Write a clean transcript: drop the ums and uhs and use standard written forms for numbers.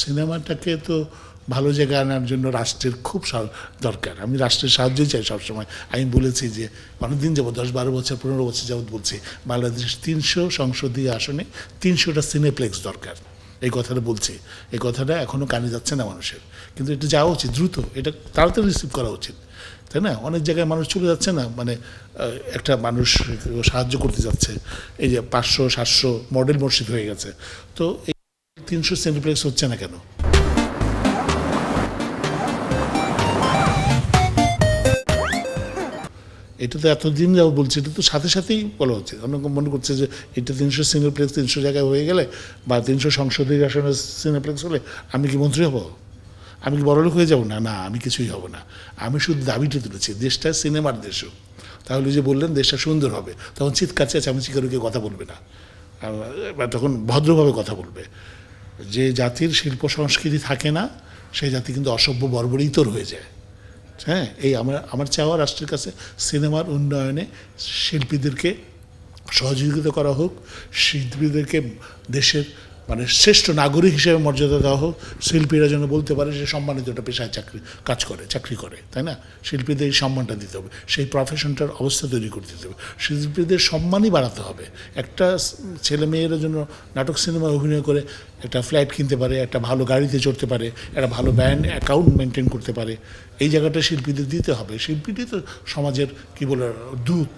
সিনেমাটাকে তো ভালো জায়গায় আনার জন্য রাষ্ট্রের খুব দরকার। আমি রাষ্ট্রের সাহায্যই চাই সবসময়। আমি বলেছি যে অনেকদিন যাবত 10-12 বছর 15 বছর যাবত বলছি বাংলাদেশ 300 সংসদীয় আসনে 300টা সিনেপ্লেক্স দরকার। এই কথাটা বলছি, এই কথাটা এখনও কানে যাচ্ছে না মানুষের, কিন্তু এটা যাওয়া উচিত দ্রুত, এটা তাড়াতাড়ি রিসিভ করা উচিত, তাই না? অনেক জায়গায় মানুষ চলে যাচ্ছে না, মানে একটা মানুষ সাহায্য করতে যাচ্ছে, এই যে 500-700 মডেল মসজিদ হয়ে গেছে, তো এই 300 সিনেপ্লেক্স হচ্ছে না কেন? এটা তো এতদিন যাও বলছি, এটা তো সাথে সাথেই বলা উচিত। অনেকে মনে করছে যে এটা 300 সিনেপ্লেক্স 300 জায়গায় হয়ে গেলে বা 300 সংসদীয় আসনের সিনেপ্লেক্স হলে আমি কি মন্ত্রী হব, আমি কি বড়লোক হয়ে যাব? না না, আমি কিছুই হব না। আমি শুধু দাবিটা তুলেছি দেশটা সিনেমার দেশ হোক। তাহলে যে বললেন দেশটা সুন্দর হবে, তখন চিৎকার চেঁচামেচি করে কেউ কথা বলবে না, তখন ভদ্রভাবে কথা বলবে। যে জাতির শিল্প সংস্কৃতি থাকে না সেই জাতি কিন্তু অসভ্য বর্বরিতর হয়ে যায়। হ্যাঁ, এই আমার চাওয়া রাষ্ট্রের কাছে সিনেমার উন্নয়নে শিল্পীদেরকে সহযোগিতা করা হোক, শিল্পীদেরকে দেশের মানে শ্রেষ্ঠ নাগরিক হিসেবে মর্যাদা দেওয়া হোক, শিল্পীরা যেন বলতে পারে যে সম্মানিত একটা পেশায় চাকরি করে, তাই না? শিল্পীদের এই সম্মানটা দিতে হবে, সেই প্রফেশনটার অবস্থা তৈরি করে দিতে হবে, শিল্পীদের সম্মানই বাড়াতে হবে। একটা ছেলে মেয়েরা যেন নাটক সিনেমায় অভিনয় করে একটা ফ্ল্যাট কিনতে পারে, একটা ভালো গাড়িতে চড়তে পারে, একটা ভালো ব্যাংক অ্যাকাউন্ট মেনটেন করতে পারে, এই জায়গাটা শিল্পীদের দিতে হবে। শিল্পীটি তো সমাজের কী বলে দূত,